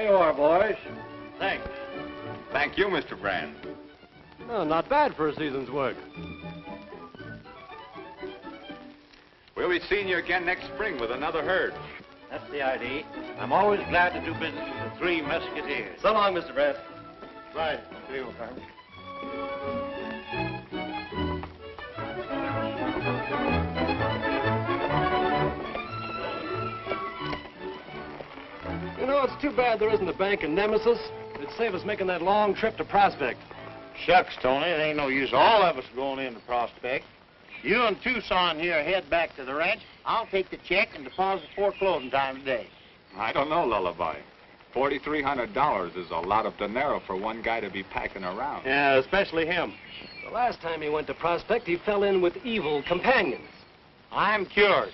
There you are, boys. Thanks. Thank you, Mr. Brand. Oh, not bad for a season's work. We'll be seeing you again next spring with another herd. That's the idea. I'm always glad to do business with the three Mesquiteers. So long, Mr. Brand. Right. See you, Farmer. You know, it's too bad there isn't a bank in Nemesis. It'd save us making that long trip to Prospect. Shucks, Tony, it ain't no use all of us going into Prospect. You and Tucson here head back to the ranch. I'll take the check and deposit before closing time today. I don't know, Lullaby. $4,300 is a lot of dinero for one guy to be packing around. Yeah, especially him. The last time he went to Prospect, he fell in with evil companions. I'm cured.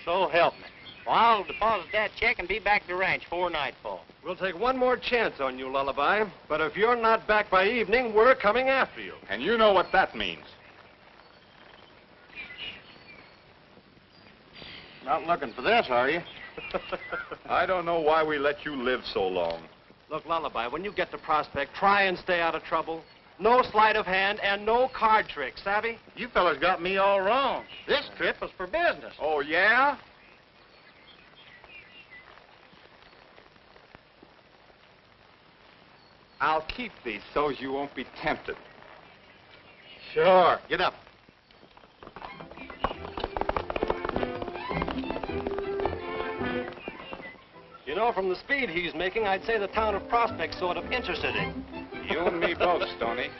So help me. Well, I'll deposit that check and be back at the ranch before nightfall. We'll take one more chance on you, Lullaby. But if you're not back by evening, we're coming after you. And you know what that means. Not looking for this, are you? I don't know why we let you live so long. Look, Lullaby, when you get to Prospect, try and stay out of trouble. No sleight of hand and no card tricks, savvy? You fellas got me all wrong. This trip was for business. Oh, yeah? I'll keep these so you won't be tempted. Sure. Get up. You know, from the speed he's making, I'd say the town of Prospect's sort of interested in. You and me both, Stoney.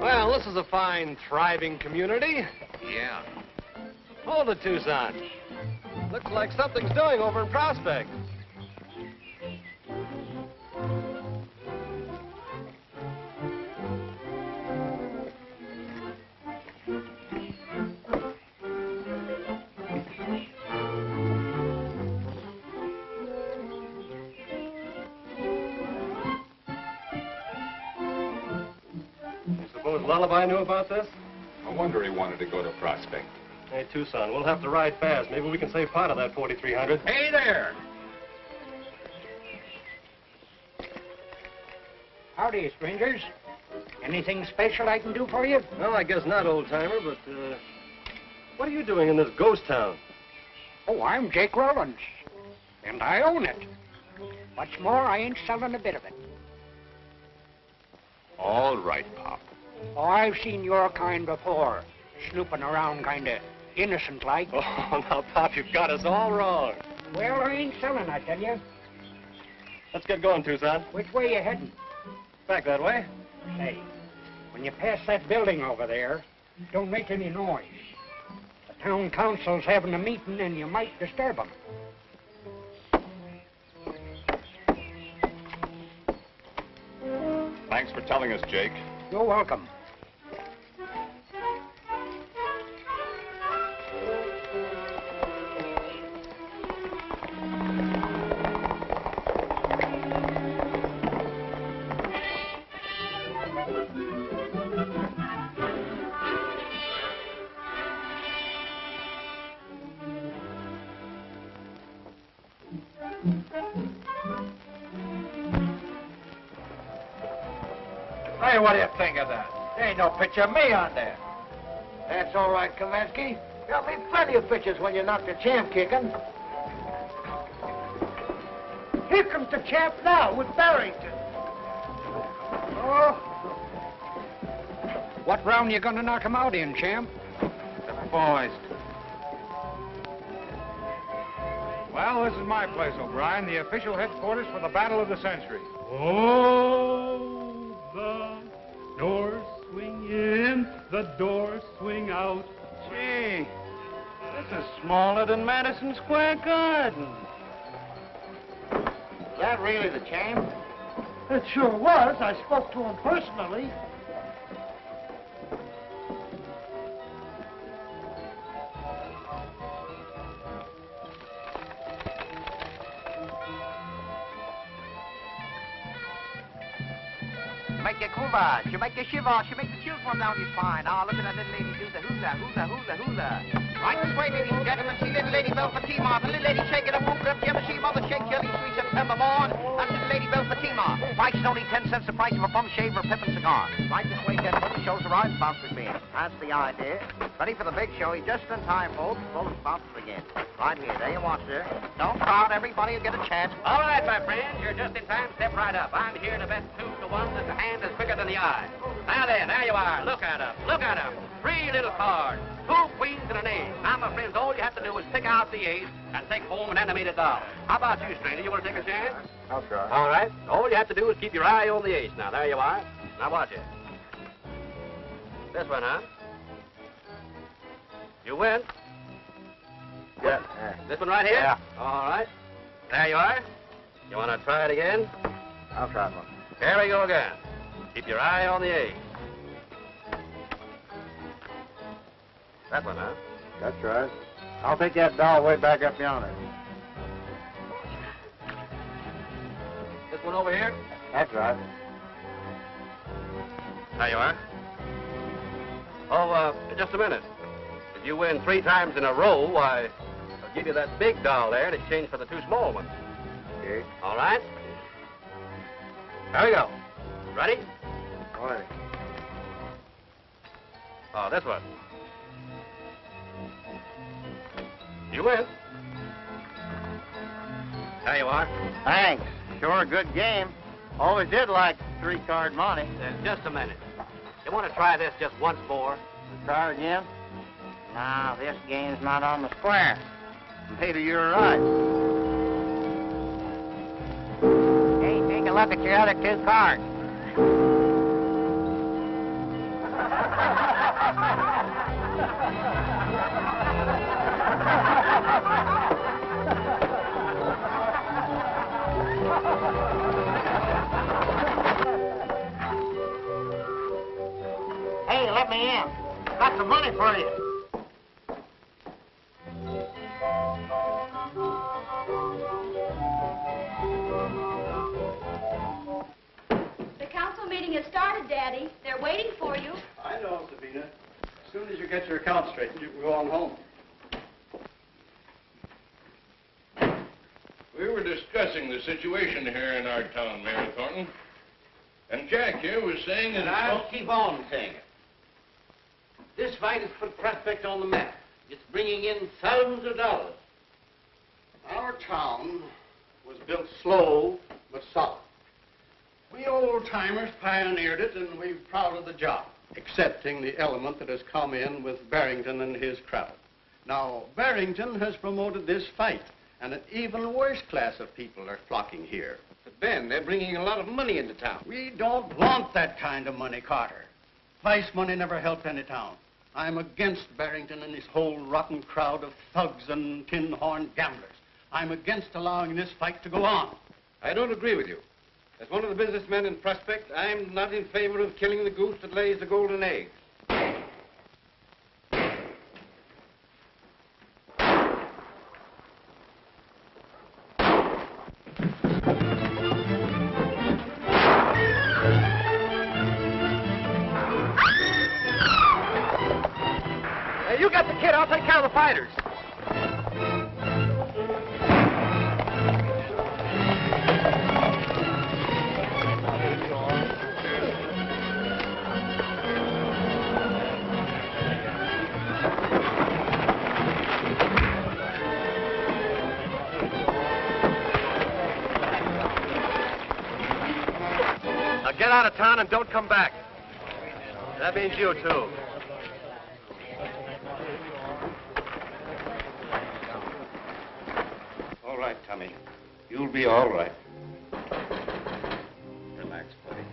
Well, this is a fine, thriving community. Yeah. Hold it, Tucson. Looks like something's doing over in Prospect. Lullaby knew about this? No wonder he wanted to go to Prospect. Hey, Tucson, we'll have to ride fast. Maybe we can save part of that $4,300. Hey there! Howdy, strangers. Anything special I can do for you? Well, I guess not, old-timer, but, what are you doing in this ghost town? Oh, I'm Jake Rollins, and I own it. What's more, I ain't selling a bit of it. All right, Pop. Oh, I've seen your kind before, snooping around kind of innocent-like. Oh, now, Pop, you've got us all wrong. Well, I ain't selling, I tell you. Let's get going, Tucson. Which way you heading? Back that way. Say, when you pass that building over there, don't make any noise. The town council's having a meeting, and you might disturb them. Thanks for telling us, Jake. You're welcome. Hey, what do you think of that? There ain't no picture of me on there. That's all right, Kaminsky. There'll be plenty of pictures when you knock the champ kicking. Here comes the champ now with Barrington. Oh. What round you gonna knock him out in, champ? The boys. Well, this is my place, O'Brien, the official headquarters for the Battle of the Century. Oh, the doors swing in, the doors swing out. Gee, this is smaller than Madison Square Garden. Is that really the champ? It sure was. I spoke to him personally. She make you kuva, she make you shiver, she make the chills run down your spine. Oh, look at that little lady do the hula, hula, hula, hula. Right this way, ladies and gentlemen, see little lady Belle Fatima, the little lady shaking her whoop, you ever see mother shake jelly sweet September morn? That's little lady Belle Fatima. Price is only 10 cents the price of a bum shave or a pip and cigar. Right this way, gentlemen, the show's arrived, sponsors begin. That's the idea. Ready for the big show, just in time, folks, before the sponsors begin. Right here, there you watch, sir. Don't crowd, everybody will get a chance. All right, my friend, you're just in time. Step right up. I'm here to bet 2 to 1 that the hand is quicker than the eye. Now then, there you are. Look at 'em. Look at 'em. 3 little cards. 2 queens and an ace. Now, my friends, all you have to do is pick out the ace and take home an animated doll. How about you, stranger? You want to take a chance? I'll try. All right. All you have to do is keep your eye on the ace. Now, there you are. Now, watch it. This one, huh? You win. Yeah. This one right here? Yeah. All right. There you are. You want to try it again? I'll try one. Here we go again. Keep your eye on the ace. That one, huh? That's right. I'll take that doll way back up yonder. This one over here? That's right. There you are. Oh, just a minute. If you win 3 times in a row, why, I'll give you that big doll there in exchange for the 2 small ones. Okay. All right? There we go. Ready? All right. Oh, this one. You win. There you are. Thanks. Sure a good game. Always did like 3-card money. Just a minute. You want to try this just once more? Try again? No, this game's not on the square. Maybe you're right. Hey, take a look at your other 2 cards. Hey, let me in. Got some money for you. The council meeting has started, Daddy. They're waiting for you. I know, Sabina. As soon as you get your account straightened, you can go on home. We were discussing the situation here in our town, Mayor Thornton. And Jack here was saying that I'll keep on saying it. This fight has put Prospect on the map. It's bringing in thousands of dollars. Our town was built slow but solid. We old-timers pioneered it, and we're proud of the job, excepting the element that has come in with Barrington and his crowd. Now, Barrington has promoted this fight, and an even worse class of people are flocking here. But, Ben, they're bringing a lot of money into town. We don't want that kind of money, Carter. Vice money never helped any town. I'm against Barrington and his whole rotten crowd of thugs and tin-horn gamblers. I'm against allowing this fight to go on. I don't agree with you. As one of the businessmen in Prospect, I'm not in favor of killing the goose that lays the golden egg. You got the kid. I'll take care of the fighters. Now get out of town and don't come back. That means you, too. All right, Tommy. You'll be all right. Relax, buddy.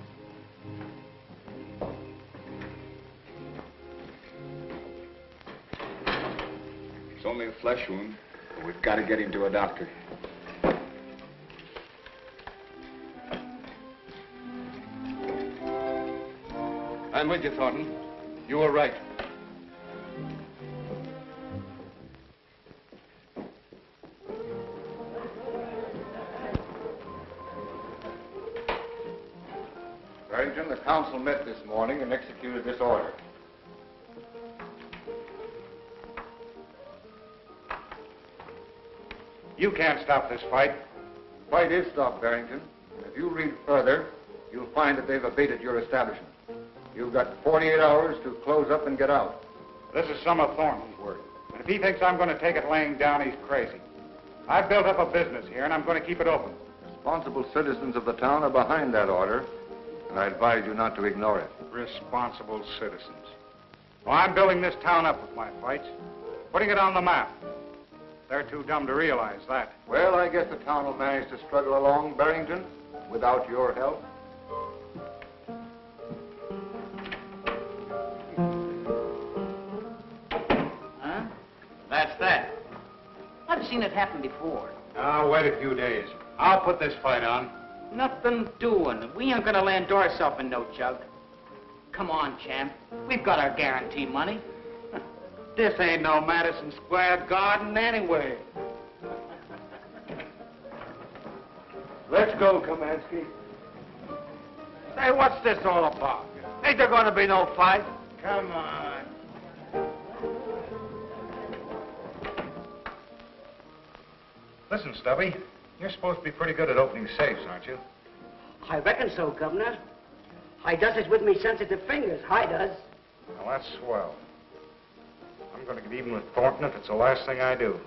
It's only a flesh wound, but we've got to get him to a doctor. I'm with you, Thornton. You were right. Barrington, the council met this morning and executed this order. You can't stop this fight. The fight is stopped, Barrington. If you read further, you'll find that they've abated your establishment. You've got 48 hours to close up and get out. This is some of Thornton's work. And if he thinks I'm going to take it laying down, he's crazy. I've built up a business here, and I'm going to keep it open. Responsible citizens of the town are behind that order, and I advise you not to ignore it. Responsible citizens. Well, I'm building this town up with my fights, putting it on the map. They're too dumb to realize that. Well, I guess the town will manage to struggle along, Barrington, without your help. Huh? That's that. I've seen it happen before. I'll wait a few days. I'll put this fight on. Nothing doing. We ain't gonna land ourselves in no jug. Come on, champ. We've got our guarantee money. This ain't no Madison Square Garden anyway. Let's go, Kamansky. Say, what's this all about? Ain't there gonna be no fight? Come on. Listen, Stubby, you're supposed to be pretty good at opening safes, aren't you? I reckon so, Governor. I does it with me sensitive fingers. I does. Well, that's swell. I'm going to get even with Thornton if it's the last thing I do.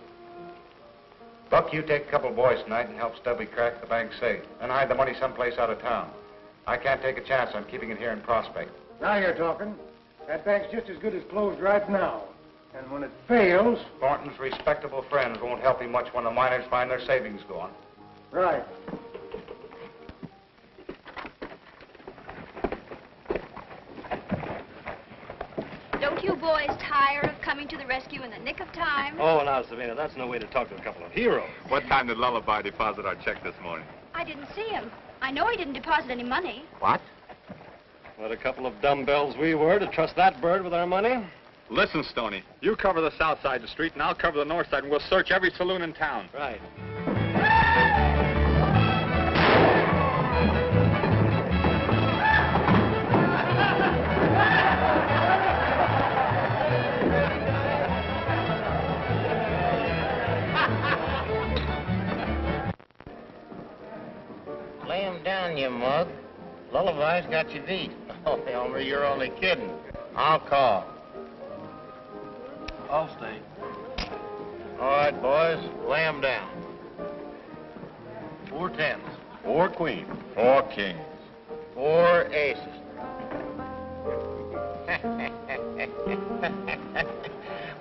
Buck, you take a couple of boys tonight and help Stubby crack the bank safe. Then hide the money someplace out of town. I can't take a chance on keeping it here in Prospect. Now you're talking. That bank's just as good as closed right now. And when it fails... Thornton's respectable friends won't help him much when the miners find their savings gone. Right. Don't you boys tire of coming to the rescue in the nick of time? Oh, now, Savannah, that's no way to talk to a couple of heroes. What time did Lullaby deposit our check this morning? I didn't see him. I know he didn't deposit any money. What? What a couple of dumbbells we were to trust that bird with our money. Listen, Stoney, you cover the south side of the street, and I'll cover the north side, and we'll search every saloon in town. Right. Lay him down, you mug. Lullaby's got you beat. Oh, Elmer, you're only kidding. I'll call. I'll stay. All right, boys, lay him down. 4 tens. 4 queens. 4 kings. 4 aces.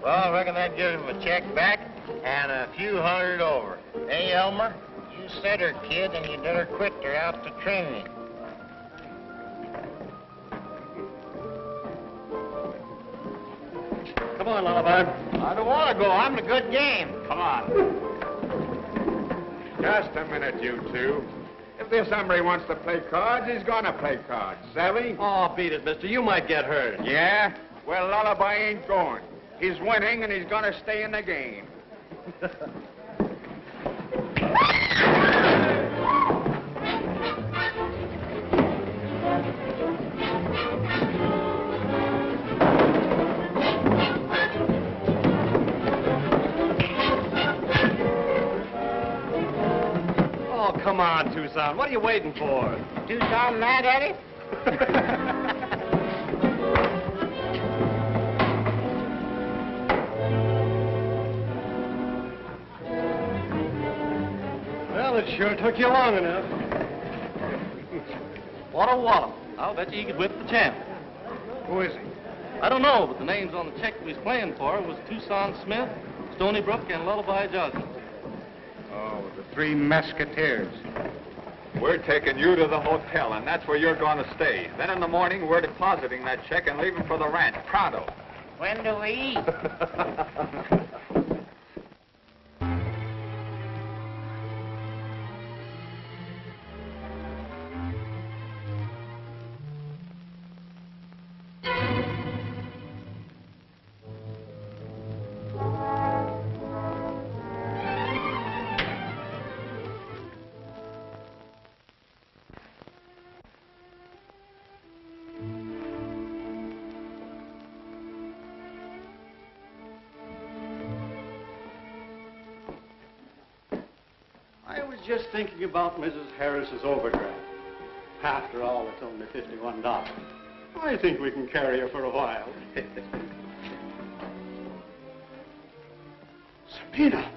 Well, I reckon that gives him a check back and a few hundred over. Hey, Elmer, you said her, kid, and you better quit. They're out to train you. Come on, Lullaby. I don't want to go. I'm in a good game. Come on. Just a minute, you two. If this hombre wants to play cards, he's gonna play cards. Savvy? Oh, beat it, mister. You might get hurt. Yeah? Well, Lullaby ain't going. He's winning, and he's gonna stay in the game. Oh, come on, Tucson. What are you waiting for? Tucson mad at it? Well, it sure took you long enough. What a wallop. I'll bet you he could whip the champ. Who is he? I don't know, but the names on the check he was playing for was Tucson Smith, Stony Brook, and Lullaby Johnson. Oh, the 3 Mesquiteers. We're taking you to the hotel, and that's where you're going to stay. Then in the morning, we're depositing that check and leaving for the ranch, pronto. When do we eat? just thinking about Mrs. Harris's overdraft. After all, it's only $51. I think we can carry her for a while. Sabina!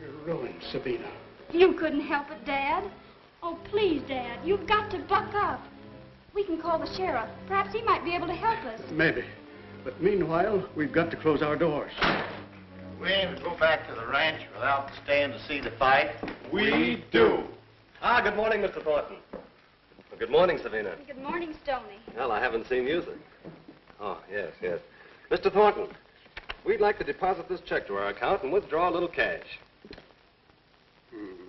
You're ruined, Sabina. You couldn't help it, Dad. Oh, please, Dad, you've got to buck up. We can call the sheriff. Perhaps he might be able to help us. Maybe. But meanwhile, we've got to close our doors. We aim to go back to the ranch without staying to see the fight. We do. Ah, good morning, Mr. Thornton. Well, good morning, Savina. Good morning, Stoney. Well, I haven't seen you since. Oh, yes, yes. Mr. Thornton, we'd like to deposit this check to our account and withdraw a little cash.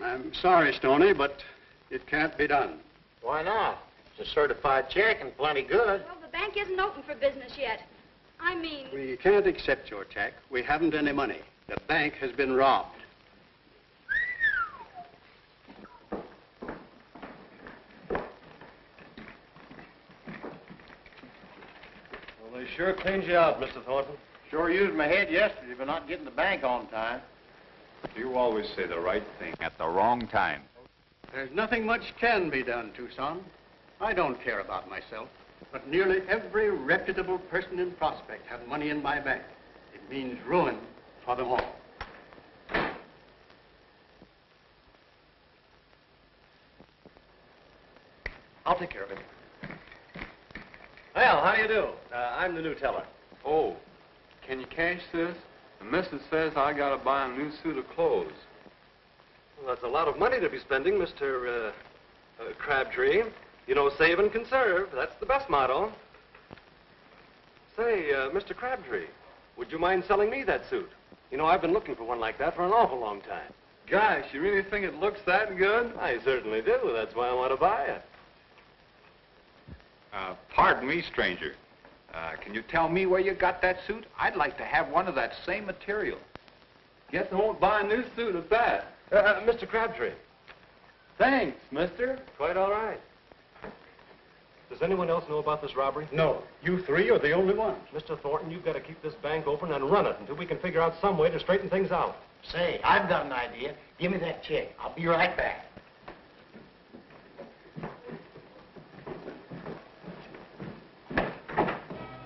I'm sorry, Stoney, but it can't be done. Why not? It's a certified check and plenty good. Well, the bank isn't open for business yet. I mean... We can't accept your check. We haven't any money. The bank has been robbed. Well, they sure cleaned you out, Mr. Thornton. Sure used my head yesterday for not getting the bank on time. You always say the right thing at the wrong time. There's nothing much can be done, Tucson. I don't care about myself, but nearly every reputable person in Prospect has money in my bank. It means ruin for them all. I'll take care of him. Well, how do you do? I'm the new teller. Oh, can you cash this? The missus says I gotta buy a new suit of clothes. Well, that's a lot of money to be spending, Mr. Crabtree. You know, save and conserve. That's the best motto. Say, Mr. Crabtree, would you mind selling me that suit? You know, I've been looking for one like that for an awful long time. Gosh, you really think it looks that good? I certainly do. That's why I want to buy it. Pardon me, stranger. Can you tell me where you got that suit? I'd like to have one of that same material. Guess I won't buy a new suit at that. Mr. Crabtree. Thanks, mister. Quite all right. Does anyone else know about this robbery? No. You three are the only ones. Mr. Thornton, you've got to keep this bank open and run it until we can figure out some way to straighten things out. Say, I've got an idea. Give me that check. I'll be right back.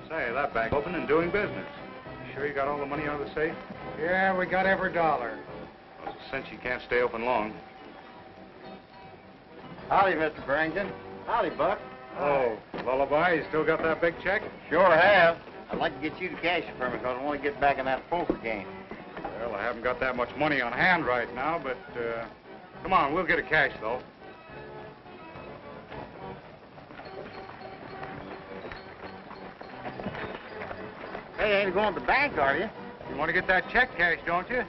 Say, that bank open and doing business. You sure you got all the money out of the safe? Yeah, we got every dollar. Well, since you can't stay open long. Howdy, Mr. Barrington. Howdy, Buck. Oh, Lullaby, you still got that big check? Sure have. I'd like to get you to cash it for me because I want to get back in that poker game. Well, I haven't got that much money on hand right now, but, come on, we'll get it cash, though. Hey, ain't going to the bank, are you? You want to get that check cash, don't you?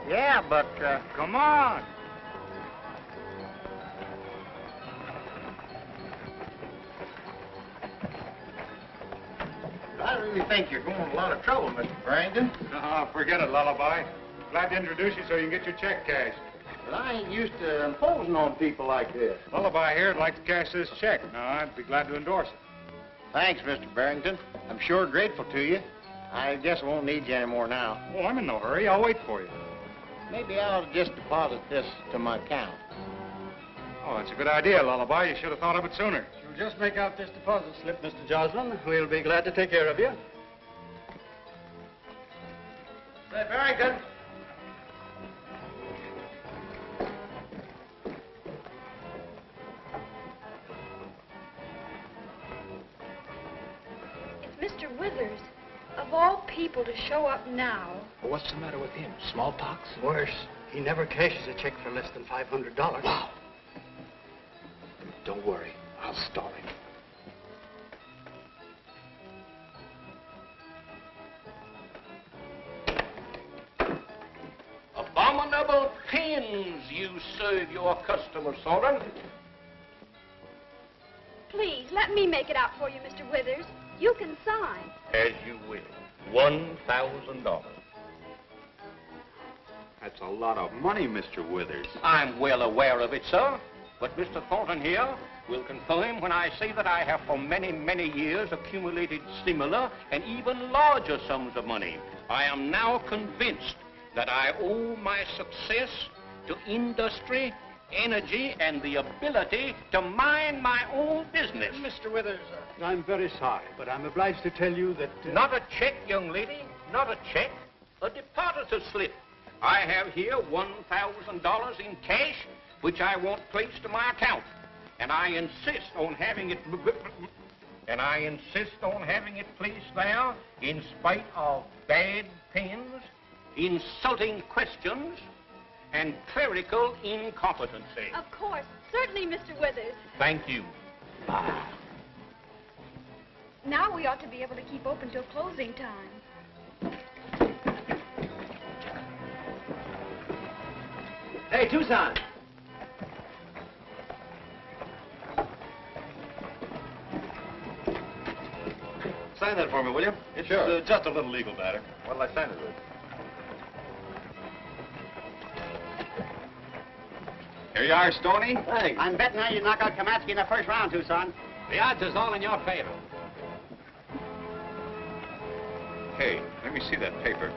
Yeah, but, Come on. I really think you're going to a lot of trouble, Mr. Barrington. Oh, forget it, Lullaby. Glad to introduce you so you can get your check cashed. But I ain't used to imposing on people like this. Lullaby here would like to cash this check. No, I'd be glad to endorse it. Thanks, Mr. Barrington. I'm sure grateful to you. I guess I won't need you anymore now. Oh, I'm in no hurry. I'll wait for you. Maybe I'll just deposit this to my account. Oh, that's a good idea, Lullaby. You should have thought of it sooner. You'll just make out this deposit slip, Mr. Joslin. We'll be glad to take care of you. Say, Barrington. It's Mr. Withers. Of all people to show up now. Well, what's the matter with him? Smallpox? Worse. He never cashes a check for less than $500. Wow. Don't worry. I'll stall him. Abominable things you serve your customers, Soren. Please, let me make it out for you, Mr. Withers. You can sign. As you will. $1,000. That's a lot of money, Mr. Withers. I'm well aware of it, sir. But Mr. Thornton here will confirm when I say that I have for many, many years accumulated similar and even larger sums of money. I am now convinced that I owe my success to industry, energy, and the ability to mind my own business. Mr. Withers, I'm very sorry, but I'm obliged to tell you that... Not a check, young lady, not a check. A depositor slip. I have here $1,000 in cash, which I want placed to my account. And I insist on having it... placed there in spite of bad pens, insulting questions, and clerical incompetency. Of course. Certainly, Mr. Withers. Thank you. Now we ought to be able to keep open till closing time. Hey, Tucson. Sign that for me, will you? It's just a little legal matter. What'll I sign it with? Here you are, Stoney. Thanks. I'm betting now you knock out Kamatsky in the first round, Tucson. The odds is all in your favor. Hey, let me see that paper.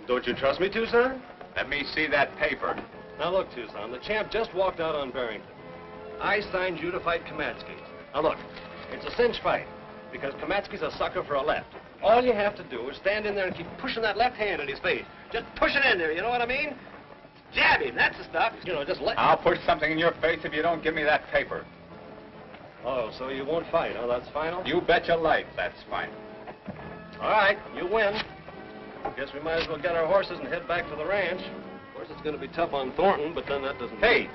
Don't you trust me, Tucson? Let me see that paper. Now look, Tucson, the champ just walked out on Barrington. I signed you to fight Kamatsky. Now look, it's a cinch fight, because Kamatsky's a sucker for a left. All you have to do is stand in there and keep pushing that left hand in his face. Just push it in there, you know what I mean? Jab him, that's the stuff. You know, just let... I'll push something in your face if you don't give me that paper. Oh, so you won't fight, huh? That's final? You bet your life that's fine. All right, you win. Guess we might as well get our horses and head back to the ranch. Of course, it's going to be tough on Thornton, but then that doesn't... Hey,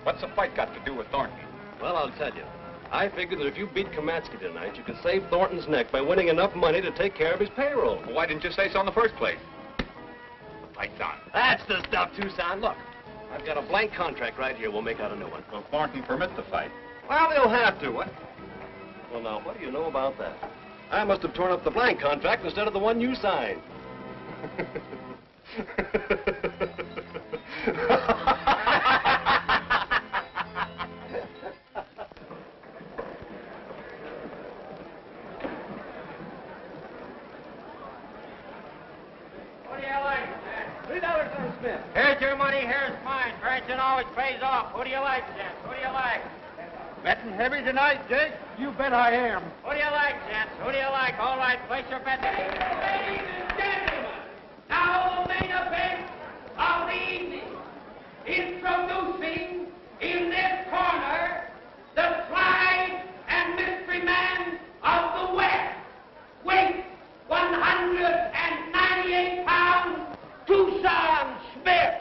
what's the fight got to do with Thornton? Well, I'll tell you. I figured that if you beat Kamatsky tonight, you could save Thornton's neck by winning enough money to take care of his payroll. Well, why didn't you say so in the first place? Lights on. That's the stuff, Tucson. Look, I've got a blank contract right here. We'll make out a new one. Will Thornton permit the fight? Well, he'll have to. What? Well, now, what do you know about that? I must have torn up the blank contract instead of the one you signed. What do you like, Jack? $3 on Smith. Here's your money, here's mine. Branson always pays off. What do you like, Jack? What do you like? Betting heavy tonight, Jake? You bet I am. What do you like, gents? Who do you like? All right, place your bet. Ladies and gentlemen, now the main event of the evening. Introducing in this corner the tried and mystery man of the West. Weight 198 pounds, Tucson Smith.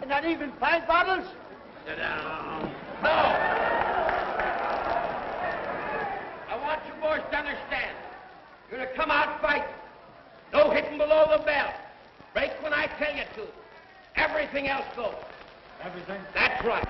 Not even 5 bottles? Sit down. No! I want you boys to understand. You're to come out fighting. No hitting below the belt. Break when I tell you to. Everything else goes. Everything? That's right.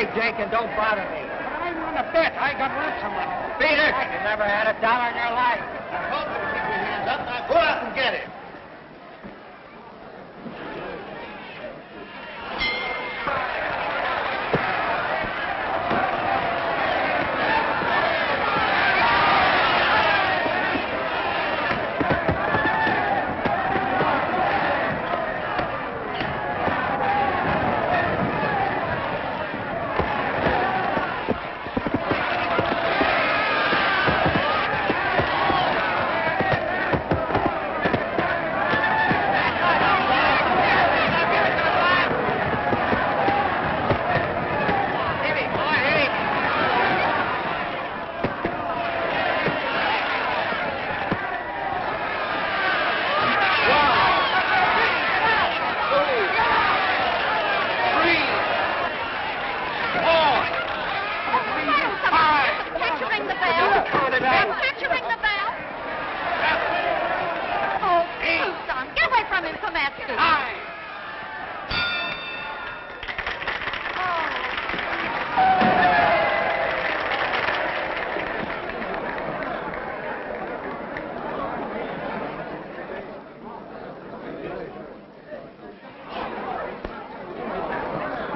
right, Jake, and don't bother me. But I want to bet. I got lots of money. Beat it! You never had $1 in your life. I told you to keep your hands up. Now go out and get it.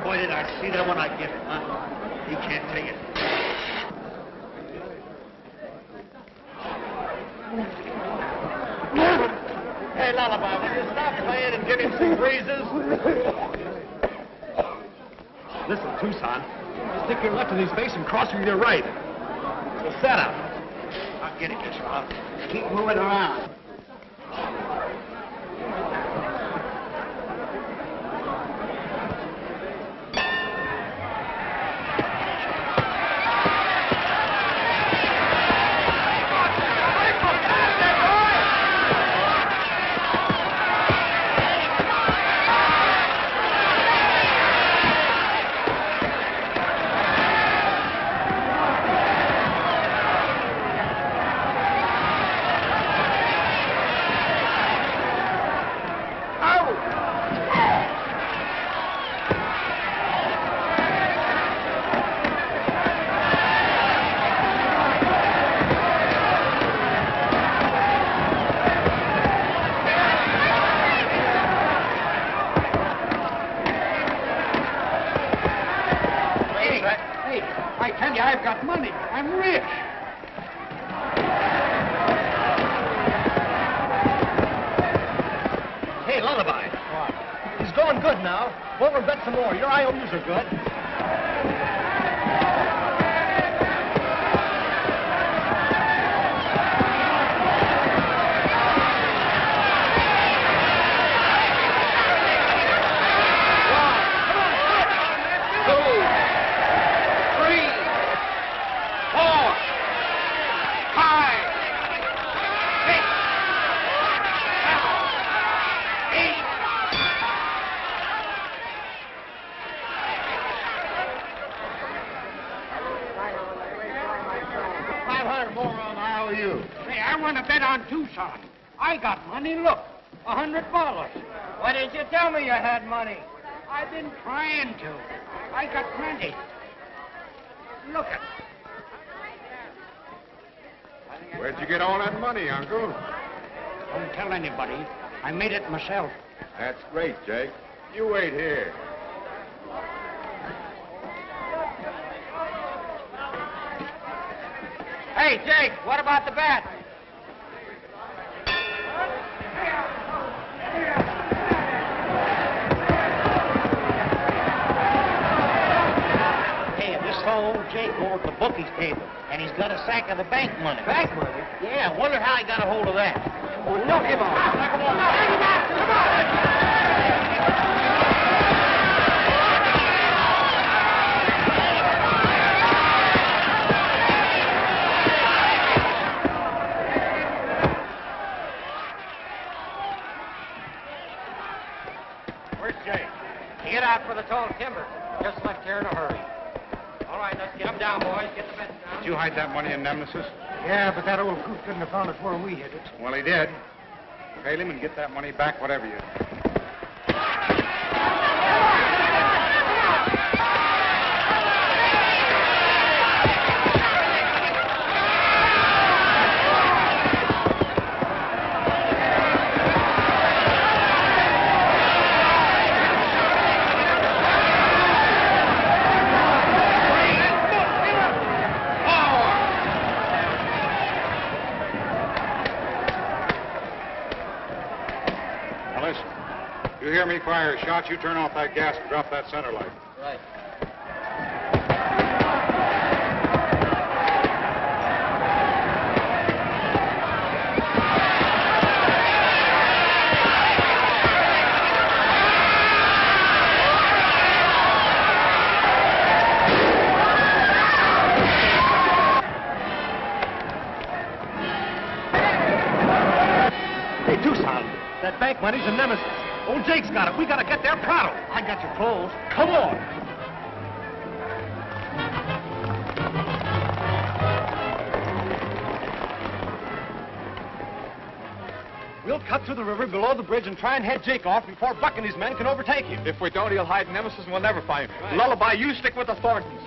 Boy, did I see that when I get it, huh? He can't take it. Hey, Lullaby, will you stop playing and give him some breezes? Listen, Tucson, stick your left in his face and cross with your right. It's a setup. I'll get it, I'll keep moving around. I tell you, I've got money. I'm rich. Hey, Lullaby. What? He's going good now. Go over and bet some more. Your IOUs are good. Say, I want to bet on Tucson. I got money, look. $100. Why didn't you tell me you had money? I've been trying to. I got plenty. Look at Where'd you get all that money, Uncle? Don't tell anybody. I made it myself. That's great, Jake. You wait here. Hey, Jake, what about the bet? Hey, this old Jake over at the bookies table, and he's got a sack of the bank money. Bank money? Yeah, I wonder how he got a hold of that. Well, knock him off. Knock him off. Come on. Get out for the tall timber. Just left here in a hurry. All right, let's get them down, boys. Get the bets down. Did you hide that money in Nemesis? Yeah, but that old coot couldn't have found it where we hid it. Well, he did. Pay him and get that money back, whatever you do. hear me fire shots, you turn off that gas and drop that center light. Right. Hey, Tucson, that bank money's a nemesis. Old Jake's got it. We gotta get there pronto. I got your clothes. Come on. We'll cut through the river below the bridge and try and head Jake off before Buck and his men can overtake him. If we don't, he'll hide Nemesis and we'll never find him. Right. Lullaby, you stick with the Thorntons.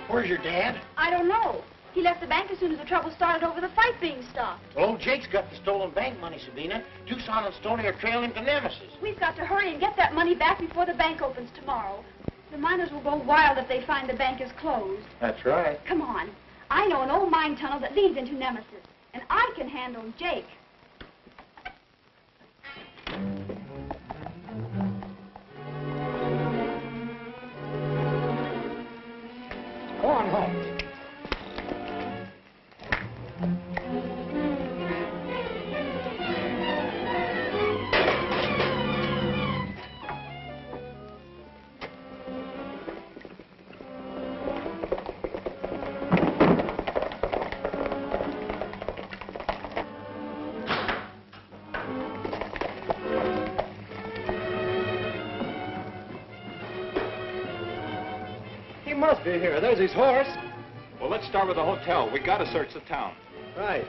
Where's your dad? I don't know. He left the bank as soon as the trouble started over the fight being stopped. Well, old Jake's got the stolen bank money, Sabina. Tucson and Stoney are trailing him to Nemesis. We've got to hurry and get that money back before the bank opens tomorrow. The miners will go wild if they find the bank is closed. That's right. Come on. I know an old mine tunnel that leads into Nemesis, and I can handle Jake. Go on home. He must be here. There's his horse. Well, let's start with the hotel. We gotta search the town. Right.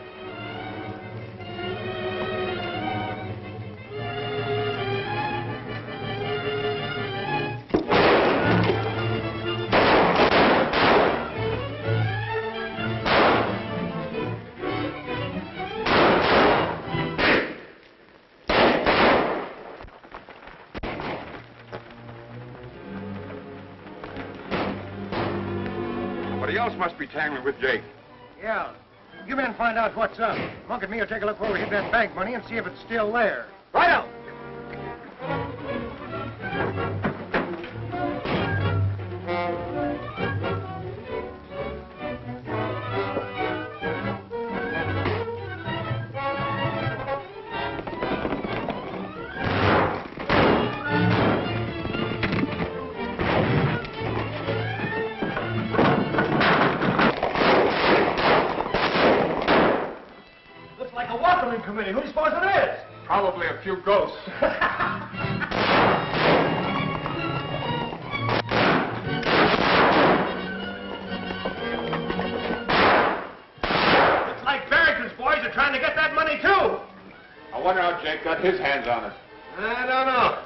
Somebody else must be tangling with Jake. Yeah. You men find out what's up. Monk and me will take a look where we hid that bank money and see if it's still there. Right out. Committee. Who do you suppose it is? Probably a few ghosts. Looks like Barrington's boys are trying to get that money, too. I wonder how Jake got his hands on it. I don't know.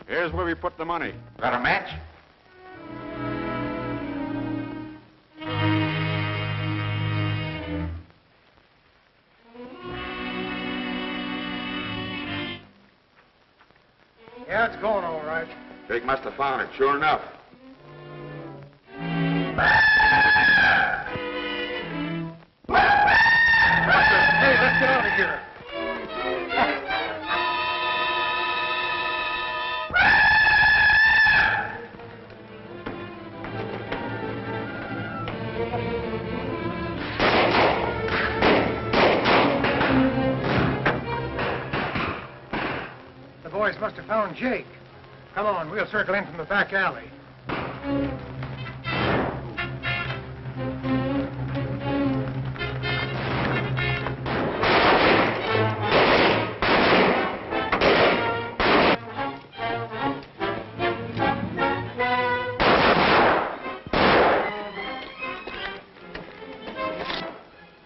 Here's where we put the money. Got a match? Yeah, it's going all right. Jake must have found it, sure enough. Hey, let's get out of here. The boys must have found Jake. Come on, we'll circle in from the back alley.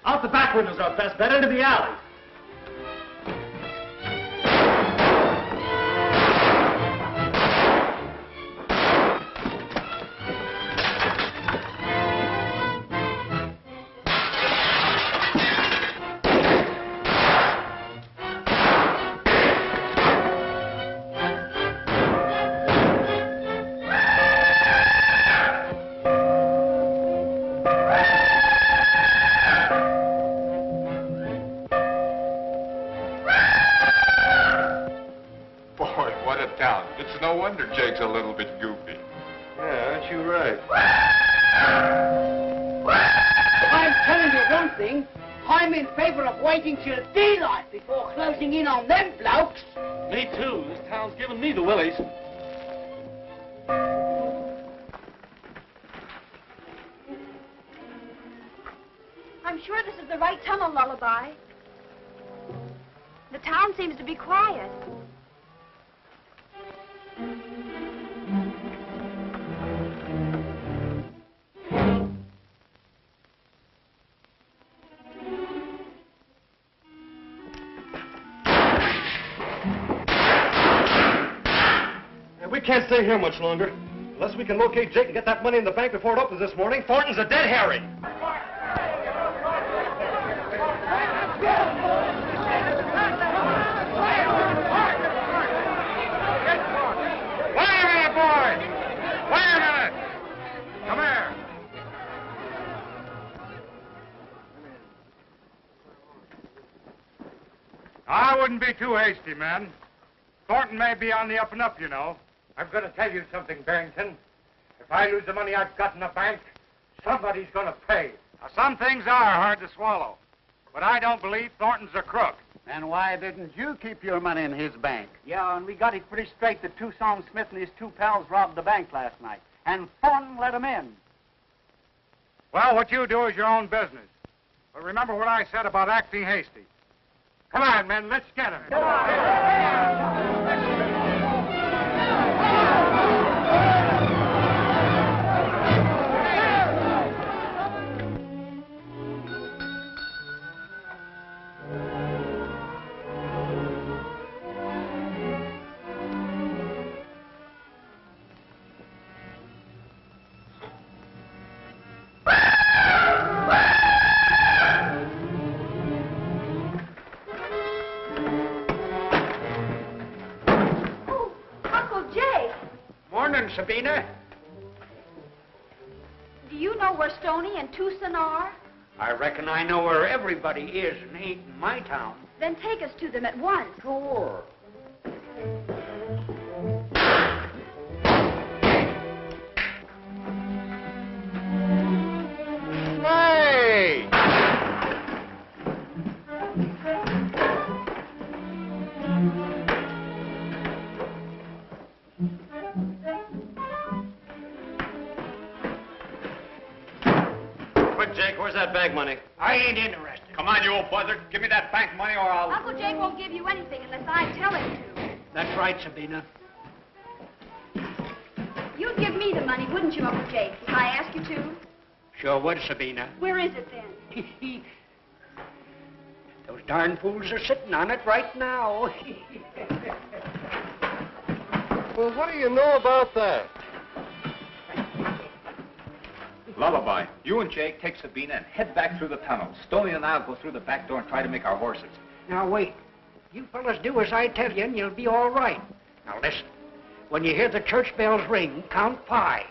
Out the back windows, our best bet, into the alley. It's no wonder Jake's a little bit goofy. Yeah, aren't you right? I'm telling you one thing. I'm in favor of waiting till daylight before closing in on them blokes. Me too. This town's giving me the willies. I'm sure this is the right tunnel, Lullaby. The town seems to be quiet. We can't stay here much longer. Unless we can locate Jake and get that money in the bank before it opens this morning, Thornton's a dead herring. Wait a minute, boys! Wait a minute! Come here. I wouldn't be too hasty, men. Thornton may be on the up and up, you know. I'm going to tell you something, Barrington. If I lose the money I've got in the bank, somebody's going to pay. Now, some things are hard to swallow, but I don't believe Thornton's a crook. And why didn't you keep your money in his bank? Yeah, and we got it pretty straight that Tucson Smith and his two pals robbed the bank last night. And Thornton let them in. Well, what you do is your own business. But remember what I said about acting hasty. Come on, men, let's get him. Come on. Sabina? Do you know where Stoney and Tucson are? I reckon I know where everybody is and ain't in my town. Then take us to them at once. Sure. Hey! Jake, where's that bank money? I ain't interested. Come on, you old buzzard. Give me that bank money or I'll... Uncle Jake won't give you anything unless I tell him to. That's right, Sabina. You'd give me the money, wouldn't you, Uncle Jake, if I asked you to? Sure would, Sabina. Where is it, then? Those darn fools are sitting on it right now. Well, what do you know about that? Lullaby, you and Jake take Sabina and head back through the tunnel. Stoney and I'll go through the back door and try to make our horses. Now, wait. You fellas do as I tell you, and you'll be all right. Now, listen. When you hear the church bells ring, count 5.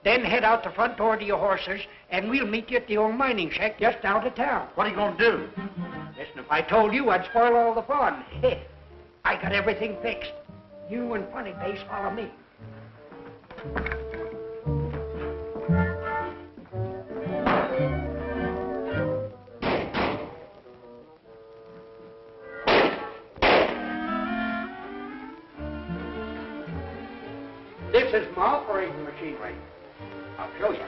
Then head out the front door to your horses, and we'll meet you at the old mining shack just out of town. What are you going to do? Listen, if I told you, I'd spoil all the fun. I got everything fixed. You and Funny Face follow me. operating machinery. I'll show you.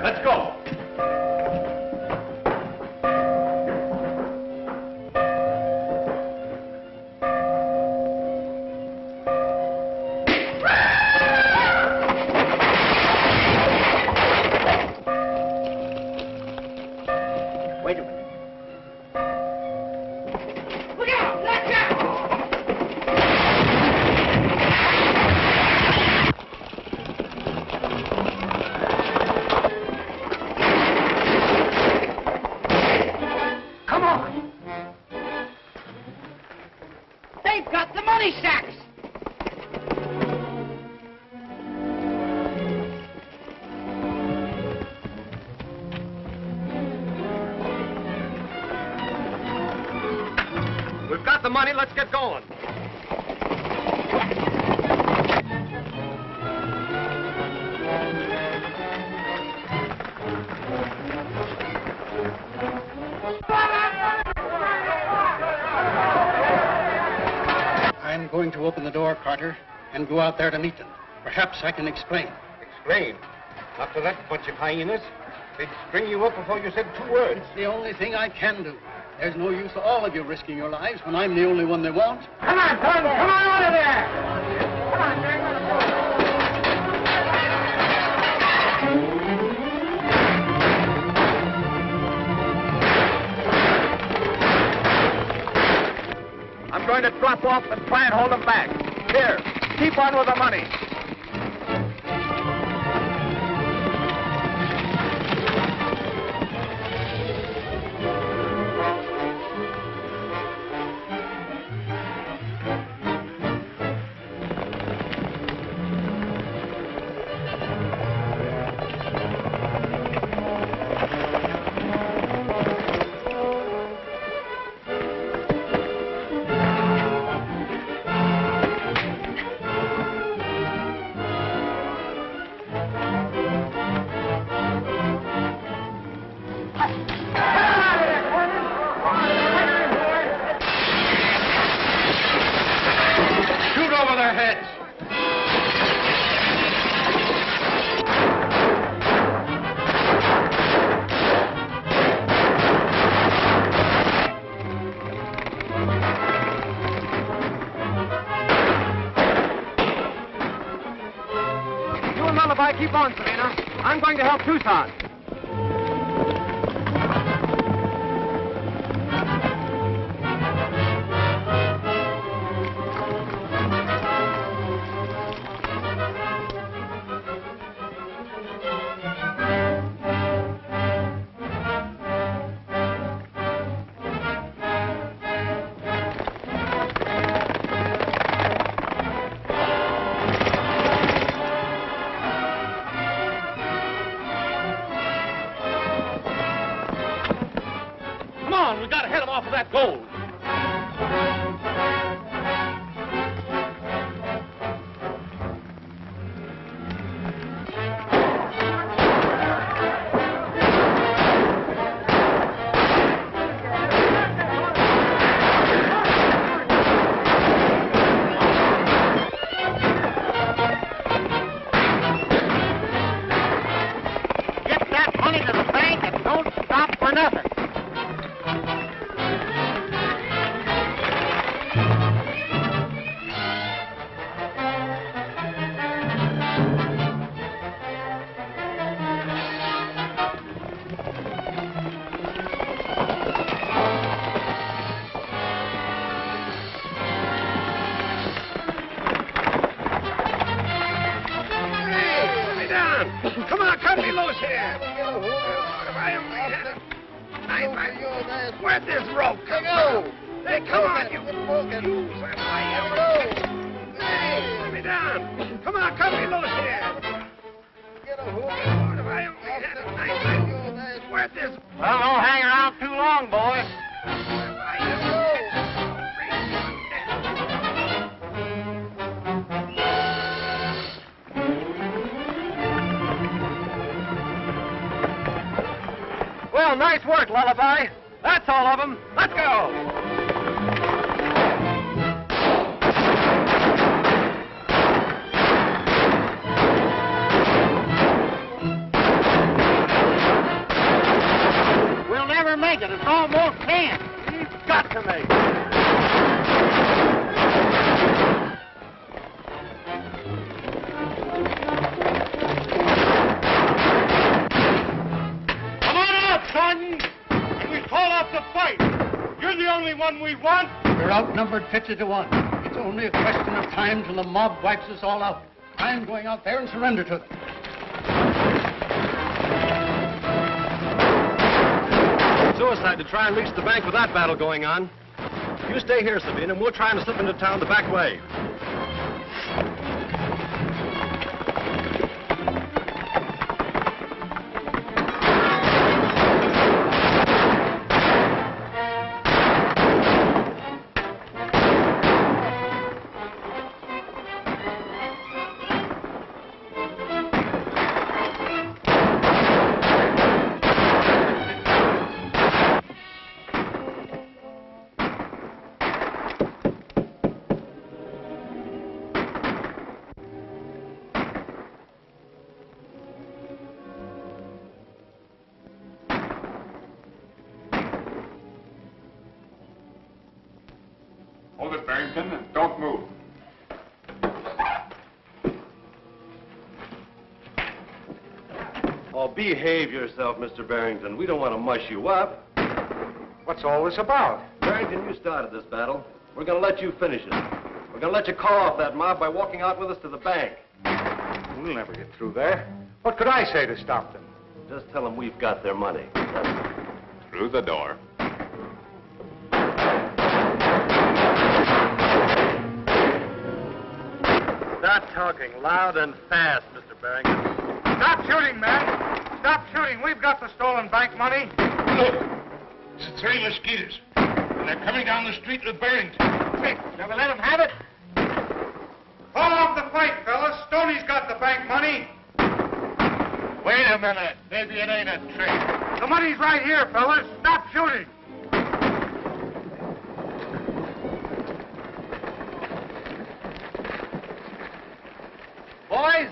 Let's go. Wait a minute. Look out! Look out! Come on. They've got the money sacks! We've got the money. Let's get going. I'm going to open the door, Carter, and go out there to meet them. Perhaps I can explain. Explain. After that bunch of hyenas, they'd string you up before you said 2 words. It's the only thing I can do. There's no use all of you risking your lives when I'm the only one they want. Come on, Condon. Come on out of there. Come on, Jack. I'm going to drop off and try and hold them back. Here, keep on with the money. Shoot over their heads. You and Lullaby keep on, Selena. I'm going to help Tucson. Come on, we gotta head them off of that gold. Get that money to the bank and don't stop for nothing. Let me down. Come on, cut me loose here. Where'd this rope come from? Hey, come on, you. Hey, let me down. Come on, cut me loose here. Where'd this... Well, don't hang around too long, boys. Well, nice work, Lullaby. That's all of them. Let's go. We'll never make it. It's almost 10. We've got to make it. Condon, and we call off the fight. You're the only one we want. We're outnumbered 50 to 1. It's only a question of time till the mob wipes us all out. I'm going out there and surrender to them. Suicide to try and reach the bank with that battle going on. You stay here, Sabine, and we'll try and slip into town the back way. Hold it, Barrington, and don't move. Oh, behave yourself, Mr. Barrington. We don't want to mush you up. What's all this about? Barrington, you started this battle. We're going to let you finish it. We're going to let you call off that mob by walking out with us to the bank. We'll never get through there. What could I say to stop them? Just tell them we've got their money. Through the door. Start talking loud and fast, Mr. Barrington. Stop shooting, men! Stop shooting! We've got the stolen bank money. Look, it's the 3 Mesquiteers. And they're coming down the street with Barrington. Quick, shall we let them have it? Call off the fight, fellas. Stoney's got the bank money. Wait a minute. Maybe it ain't a trick. The money's right here, fellas. Stop shooting. Boys,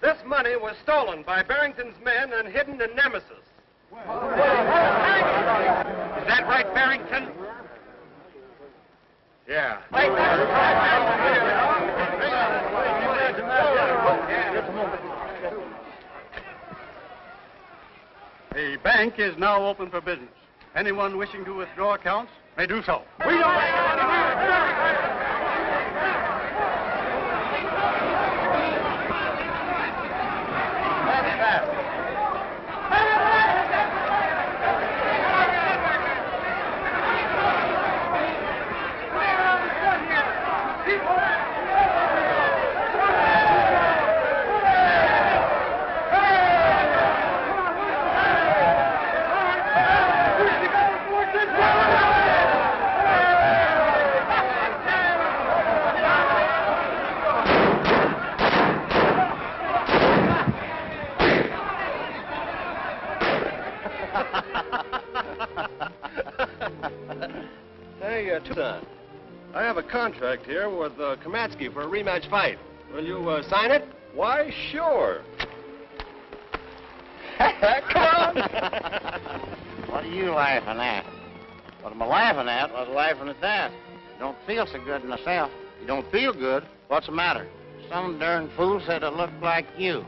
this money was stolen by Barrington's men and hidden in Nemesis. Is that right, Barrington? Yeah. The bank is now open for business. Anyone wishing to withdraw accounts may do so. We Hey, Tucson, I have a contract here with Kamatsky for a rematch fight. Will you sign it? Why, sure. Come on. What are you laughing at? What am I laughing at? I was laughing at that. Don't feel so good in myself. You don't feel good? What's the matter? Some darn fool said I looked like you.